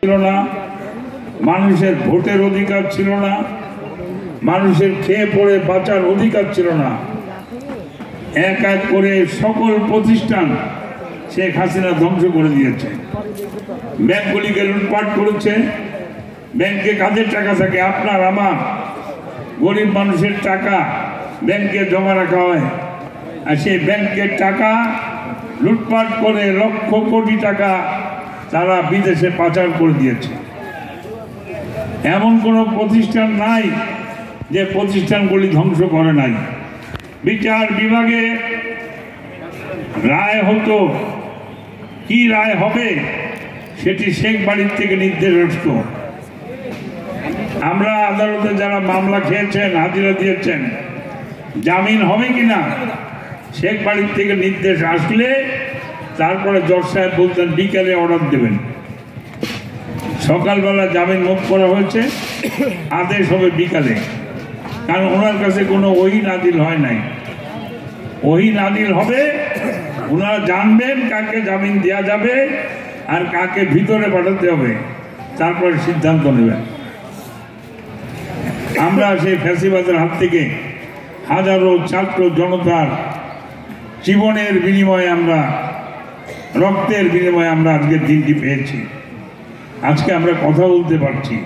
ছিল না, মানুষের ভোটের অধিকার ছিল না, মানুষের খেয়ে পড়ে বাঁচার অধিকার ছিল না। এক এক করে সকল প্রতিষ্ঠান শেখ হাসিনা ধ্বংস করে দিয়েছে। ব্যাংকগুলিকে লুটপাট করেছে। ব্যাংকে কাজের টাকা থাকে, আপনার আমার গরিব মানুষের টাকা ব্যাংকে জমা রাখা হয়, আর সেই ব্যাংকের টাকা লুটপাট করে লক্ষ কোটি টাকা তারা বিদেশে পাচার করে দিয়েছে। এমন কোনো প্রতিষ্ঠান নাই যে প্রতিষ্ঠানগুলি ধ্বংস করে নাই। বিচার বিভাগে রায় হতো, কি রায় হবে সেটি শেখ বাড়ির থেকে নির্দেশ আসত। আমরা আদালতে যারা মামলা খেয়েছেন, হাজিরা দিয়েছেন, জামিন হবে কিনা শেখ বাড়ির থেকে নির্দেশ আসলে তারপরে জজ সাহেব বলতেন বিকালে অর্ডার দেবেন। সকালবেলা জামিন মুক্ত করা হয়েছে, আদেশ হবে বিকালে, কারণ ওনার কাছে কোনো ওহী নাজিল হয় নাই। ওহী নাজিল হবে, ওনারা জানবেন কাকে জামিন দেওয়া যাবে আর কাকে ভিতরে পাঠাতে হবে, তারপরে সিদ্ধান্ত নেবেন। আমরা সেই ফ্যাসিবাদের হাত থেকে হাজারো ছাত্র জনতার জীবনের বিনিময়ে, আমরা রক্তের বিনিময়ে আমরা আজকের দিনটি পেয়েছি। আজকে আমরা কথা বলতে পারছি,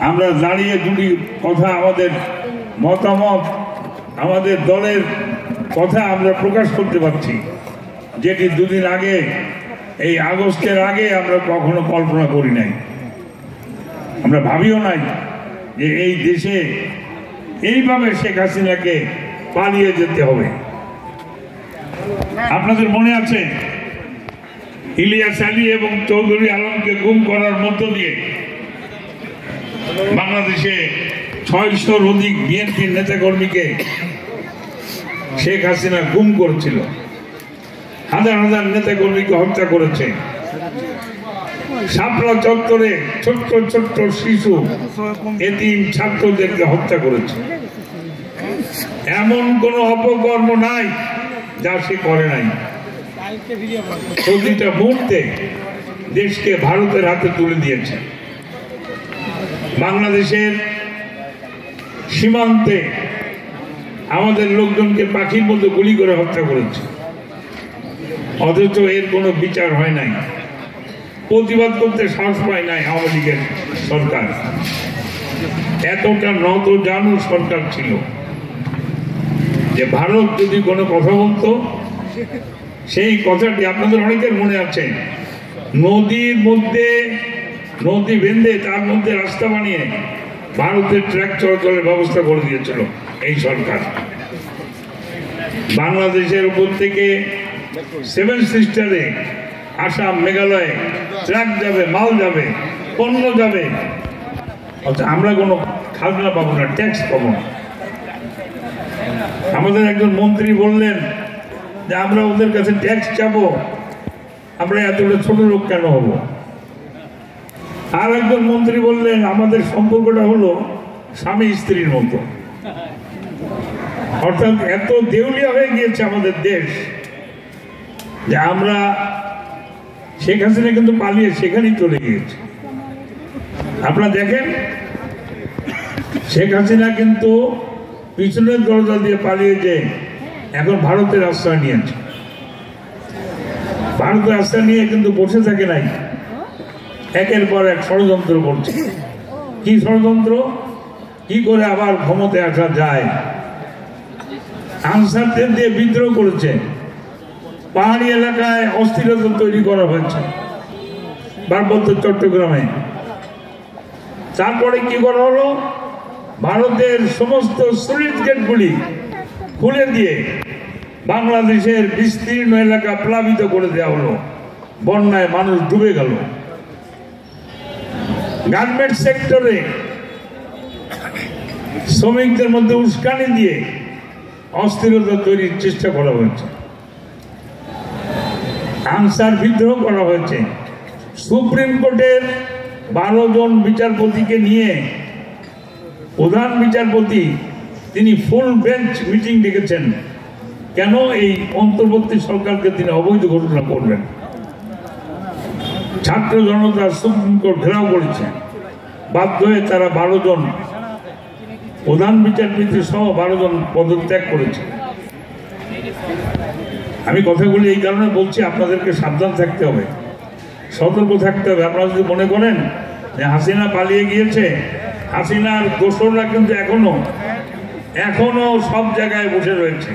আমরা দাঁড়িয়ে দুটি কথা, আমাদের মতামত, আমাদের দলের কথা আমরা প্রকাশ করতে পারছি, যেটি দুদিন আগে, এই আগস্টের আগে আমরা কখনো কল্পনা করি নাই। আমরা ভাবিও নাই যে এই দেশে এইভাবে শেখ হাসিনাকে পালিয়ে যেতে হবে। আপনাদের মনে আছে ইলিয়াস আলী এবং চৌধুরী আলমকে গুম করার মধ্য দিয়ে বাংলাদেশে 600-র অধিক বিএনপির নেতাকর্মীকে শেখ হাসিনা গুম করেছিল, হাজার হাজার নেতাকর্মীকে হত্যা করেছে। শাপলা চত্বরে ছোট্ট ছোট্ট শিশু, এতিম ছাত্রদেরকে হত্যা করেছে। এমন কোনো অপকর্ম নাই যা সে করে নাই। প্রতিটা মুহূর্তে দেশকে ভারতের হাতে তুলে দিয়েছে। বাংলাদেশের সীমান্তে আমাদের লোকজনকে পাখির মতো গুলি করে হত্যা করেছে, অথচ এর কোনো বিচার হয় নাই। প্রতিবাদ করতে সাহস পায় নাই আওয়ামী লীগের সরকার। এতটা নত জানু সরকার ছিল যে ভারত যদি কোনো কথা বলতো, সেই কথাটি আপনাদের অনেকের মনে আছে, নদীর মধ্যে নদী বেঁধে তার মধ্যে রাস্তা বানিয়ে ভারতের ট্রাক চলাচলের ব্যবস্থা করে দিয়েছিল এই সরকার। বাংলাদেশের উপর থেকে 7 সিস্টারে আসাম, মেঘালয়ে ট্রাক যাবে, মাল যাবে, পণ্য যাবে, আমরা কোনো খাজনা পাবো না, ট্যাক্স পাবো না। আমাদের একজন মন্ত্রী বললেন যে আমরা ওদের কাছে ট্যাক্স চাবো, আমরা এতটা ছোট লোক কেন হবো? আর একজন মন্ত্রী বললেন আমাদের সম্পর্কটা হলো স্বামী স্ত্রীর মতো। অর্থাৎ এত দেউলিয়া হয়ে গিয়েছে আমাদের দেশ যে আমরা, শেখ হাসিনা কিন্তু পালিয়ে সেখানেই চলে গিয়েছে। আপনারা দেখেন, শেখ হাসিনা কিন্তু পিছনের দরজা দিয়ে পালিয়ে যে এখন ভারতের আশ্রয় নিয়েছে। ভারতের আশ্রয় নিয়ে কিন্তু বসে থাকে নাই, একের পর এক ষড়যন্ত্র করছে। কি ষড়যন্ত্র? কি করে আবার ক্ষমতায় আসা যায়। আনসারদের দিয়ে বিদ্রোহ করেছে, পাহাড়ি এলাকায় অস্থিরতা তৈরি করা হয়েছে, পার্বত্য চট্টগ্রামে। তারপরে কি করা হলো, ভারতের সমস্ত স্লুইস গেটগুলি খুলে দিয়ে বাংলাদেশের বিস্তীর্ণ এলাকা প্লাবিত করে দেওয়া হলো, বন্যায় মানুষ ডুবে গেল। গার্মেন্টস সেক্টরে শ্রমিকদের মধ্যে উস্কানি দিয়ে অস্থিরতা তৈরির চেষ্টা করা হয়েছে, আনসার বিদ্রোহ করা হয়েছে। সুপ্রিম কোর্টের 12 জন বিচারপতিকে নিয়ে প্রধান বিচারপতি তিনি ফুল বেঞ্চ মিটিং ডেকেছেন, কেন এই অন্তর্বর্তী সরকারকে তিনি অবৈধ ঘোষণা করবেন? ছাত্র জনতা সুপ্রিম কোর্ট ঘেরাও করেছে, বাধ্য হয়ে তারা 12 জন প্রধান বিচারপতি সহ 12 জন পদত্যাগ করেছে। আমি কথাগুলি এই কারণে বলছি, আপনাদেরকে সাবধান থাকতে হবে, সতর্ক থাকতে হবে। আপনারা যদি মনে করেন যে হাসিনা পালিয়ে গিয়েছে, হাসিনার দোসররা কিন্তু এখনো সব জায়গায় বসে রয়েছে।